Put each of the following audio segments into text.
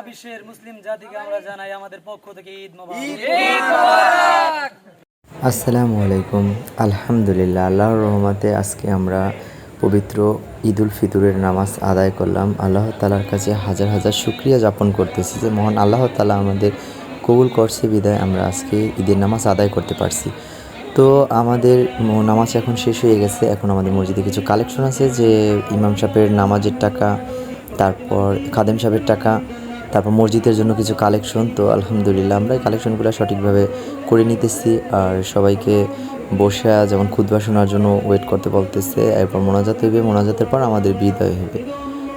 বিশ্বের মুসলিম জাতিকে আমরা জানাই আমাদের পক্ষ থেকে ঈদ মোবারক। আসসালামু আলাইকুম। আলহামদুলিল্লাহ, আল্লাহর রহমতে আজকে আমরা পবিত্র ঈদুল ফিতরের নামাজ আদায় করলাম। আল্লাহ তাআলার কাছে হাজার হাজার শুকরিয়া যাপন করতেছি যে মহান আল্লাহ তাআলা আমাদের কবুল করছে বিদায় আমরা আজকে ঈদের নামাজ আদায় করতে পারছি। তো আমাদের নামাজ এখন শেষ হয়ে গেছে। এখন আমাদের মসজিদে কিছু কালেকশন আছে, যে ইমাম সাহেবের নামাজের টাকা, তারপর খাদেম সাহেবের টাকা, তারপর মসজিদের জন্য কিছু কালেকশন। তো আলহামদুলিল্লাহ আমরা এই কালেকশনগুলো সঠিকভাবে করে নিতেছি। আর সবাইকে বসে যেমন খুতবা শোনার জন্য ওয়েট করতে বলতেছে। এরপর মোনাজাত হইবে, মোনাজাতের পর আমাদের বিদায় হবে।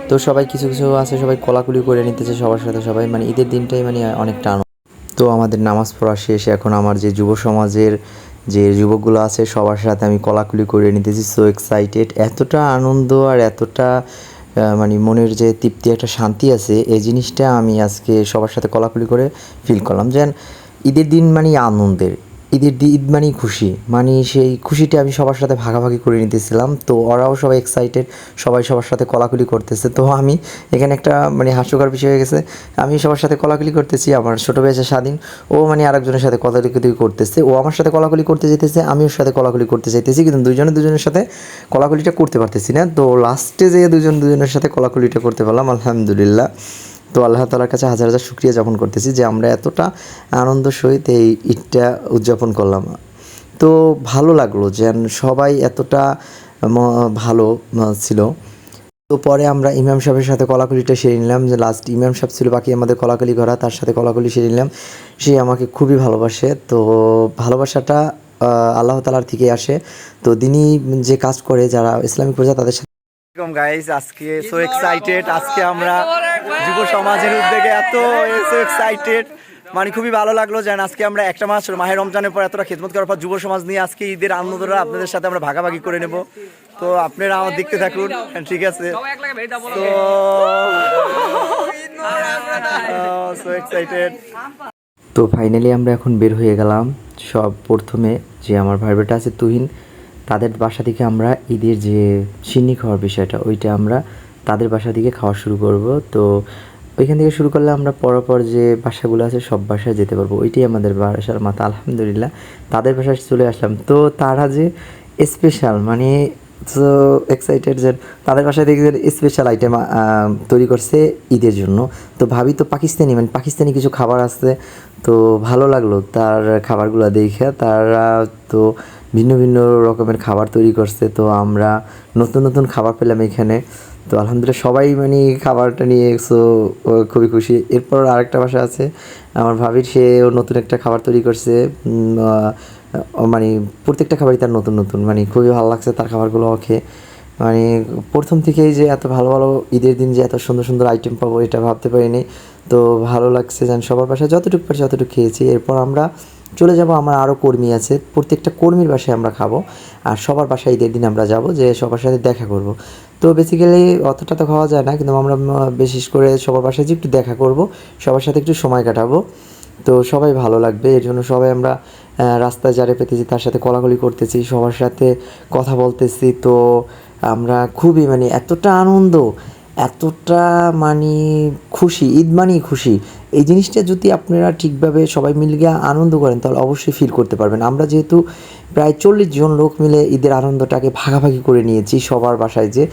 তো সবাই কিছু কিছু আছে, সবাই কোলাকুলি করে নিতেছে সবার সাথে সবাই, মানে ঈদের দিনটাই মানে অনেকটা আনন্দ। তো আমাদের নামাজ পড়া শেষ। এখন আমার যে যুব সমাজের যে যুবকগুলো আছে সবার সাথে আমি কোলাকুলি করে নিতেছি। সো এক্সাইটেড, এতটা আনন্দ আর এতটা মানে মনের যে তৃপ্তি, একটা শান্তি আছে, এই জিনিসটা আমি আজকে সবার সাথে কোলাকুলি করে ফিল করলাম। যেন ঈদের দিন মানে আনন্দের, ঈদ মানেই খুশি, মানে সেই খুশিটা আমি সবার সাথে ভাগাভাগি করে নিতেছিলাম। তো ওরাও সবাই এক্সাইটেড, সবাই সবার সাথে কোলাকুলি করতেছে। তো আমি এখানে একটা মানে হাস্যকর বিষয় হয়ে গেছে, আমি সবার সাথে কোলাকুলি করতেছি, আমার ছোটো ভাই আছে স্বাধীন, ও মানে আরেকজনের সাথে কোলাকুলি করতেছে, ও আমার সাথে কোলাকুলি করতে যেতেছে, আমি ওর সাথে কোলাকুলি করতে চাইতেছি, কিন্তু দুজনের সাথে কোলাকুলিটা করতে পারতেছি না। তো লাস্টে যেয়ে দুজনের সাথে কোলাকুলিটা করতে পারলাম, আলহামদুলিল্লাহ। তো আল্লাহ তাআলার কাছে হাজার হাজার শুকরিয়া যাপন করতেছি যে আমরা এতটা আনন্দ সহিত এই ঈদটা উদযাপন করলাম। তো ভালো লাগলো যেন সবাই এতটা ভালো ছিল। তো পরে আমরা ইমাম সাহেবের সাথে কোলাকুলিটা সেরে নিলাম, যে লাস্ট ইমাম সাহেব ছিল বাকি আমাদের কোলাকুলি করা, তার সাথে কোলাকুলি সেরে নিলাম। সে আমাকে খুবই ভালোবাসে। তো ভালোবাসাটা আল্লাহ তাআলার থেকে আসে। তো দিনই যে কাজ করে যারা ইসলামিক প্রজা তাদের সাথে গাইস, আজকে সো এক্সাইটেড। আজকে আমরা যুব সমাজের উদ্যোগে এত সো এক্সাইটেড, মানে খুবই ভালো লাগলো। যেন আজকে আমরা একটা মাস মাহে রমজানের পর এতটা খেদমত করার পর যুব সমাজ নিয়ে আজকে ঈদের আনন্দটা আপনাদের সাথে আমরা ভাগাভাগি করে নেব। তো আপনারা আমার দেখতে থাকুন, ঠিক আছে? তো সো এক্সাইটেড। তো ফাইনালি আমরা এখন বের হয়ে গেলাম। সব প্রথমে যে আমার ভাই বেটা আছে তুহিন, তাদের বাসা থেকে আমরা ঈদের যে সিন্নি খাওয়ার বিষয়টা, ওইটা আমরা তাদের বাসা থেকে খাওয়া শুরু করব। তো ওইখান থেকে শুরু করলে আমরা পরপর যে বাসাগুলো আছে সব বাসায় যেতে পারবো, ওইটাই আমাদের বাসার মাথা। আলহামদুলিল্লাহ তাদের বাসায় চলে আসলাম। তো তারা যে স্পেশাল, মানে সো এক্সাইটেড যে তাদের বাসায় দেখে স্পেশাল আইটেম তৈরি করছে ঈদের জন্য। তো ভাবি তো পাকিস্তানি কিছু খাবার আছে। তো ভালো লাগলো তার খাবারগুলো দেখে। তারা তো ভিন্ন ভিন্ন রকমের খাবার তৈরি করছে। তো আমরা নতুন নতুন খাবার পেলাম এখানে। তো আলহামদুলিল্লাহ সবাই মানে খাবারটা নিয়ে সো খুবই খুশি। এরপর আরেকটা বাসা আছে আমার ভাবির, সেও নতুন একটা খাবার তৈরি করছে। মানে প্রত্যেকটা খাবারই তার নতুন নতুন, মানে খুবই ভালো লাগছে তার খাবারগুলো খেয়ে। মানে প্রথম থেকেই যে এত ভালো ভালো ঈদের দিন যে এত সুন্দর সুন্দর আইটেম পাবো এটা ভাবতে পারিনি। তো ভালো লাগছে যেন সবার বাসায় যতটুকু পারছি ততটুকু খেয়েছি। এরপর আমরা চলে যাব, আমার আরও কর্মী আছে, প্রত্যেকটা কর্মীর বাসায় আমরা খাবো। আর সবার বাসায় ঈদের দিন আমরা যাব, যে সবার সাথে দেখা করব। তো বেসিক্যালি অতটা তো খাওয়া যায় না, কিন্তু আমরা বিশেষ করে সবার বাসায় যে একটু দেখা করব, সবার সাথে একটু সময় কাটাবো। তো সবাই ভালো লাগবে, এর জন্য সবাই আমরা রাস্তায় যারে পেতেছি তার সাথে কোলাকুলি করতেছি, সবার সাথে কথা বলতেছি। তো আমরা খুবই মানে এতটা আনন্দ, এতটা মানে খুশি, ঈদ মানেই খুশি। এই জিনিসটা যদি আপনারা ঠিকভাবে সবাই মিলে আনন্দ করেন তাহলে অবশ্যই ফিল করতে পারবেন। আমরা যেহেতু প্রায় 40 জন লোক মিলে ঈদের আনন্দটাকে ভাগাভাগি করে নিয়েছি সবার বাসায় যে,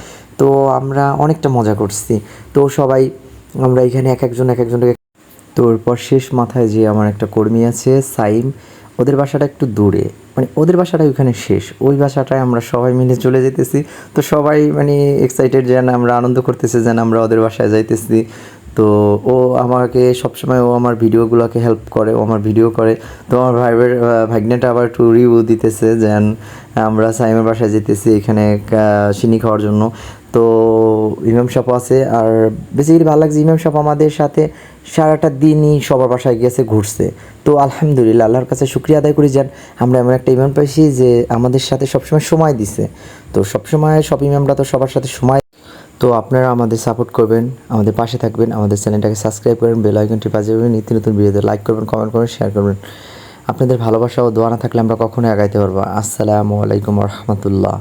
তো আমরা অনেকটা মজা করছি। তো সবাই আমরা এখানে এক একজনকে। তো এরপর শেষ মাথায় যে আমার একটা কর্মী আছে সাইম, ওদের বাসাটা একটু দূরে, মানে ওদের বাসাটা ওইখানে শেষ, ওই বাসাটায় আমরা সবাই মিলে চলে যেতেছি। তো সবাই মানে এক্সাইটেড যেন আমরা আনন্দ করতেছি, যেন আমরা ওদের বাসায় যাইতেছি। তো ও আমাকে সবসময় ও আমার ভিডিওগুলোকে হেল্প করে, ও আমার ভিডিও করে। তো আমার ভাগ্নেটা আবার একটু রিভিউ দিতেছে যেন আমরা সাইমের বাসায় যেতেছি এখানে সিন্নি খাওয়ার জন্য। তো ইমাম সাহেব আছে, আর বেসিক্যালি ভালো লাগছে ইমাম সাহেব আমাদের সাথে সারাটা দিনই সবার বাসায় গিয়েছে, ঘুরছে। তো আলহামদুলিল্লাহ আল্লাহর কাছে শুকরিয়া আদায় করি যেন আমরা এমন একটা ইমাম পাইছি যে আমাদের সাথে সবসময় সময় দিছে। তো সবসময় সব ইমামরা তো সবার সাথে সময়। তো আপনারা আমাদের সাপোর্ট করবেন, আমাদের পাশে থাকবেন, আমাদের চ্যানেলটাকে সাবস্ক্রাইব করবেন, বেল আইকনটি বাজাবেন, নিত্য নতুন ভিডিওতে লাইক করবেন, কমেন্ট করবেন, শেয়ার করবেন। আপনাদের ভালোবাসা ও দোয়া না থাকলে আমরা কখনোই আগাইতে পারবো। আসসালামু আলাইকুম ওয়া রাহমাতুল্লাহ।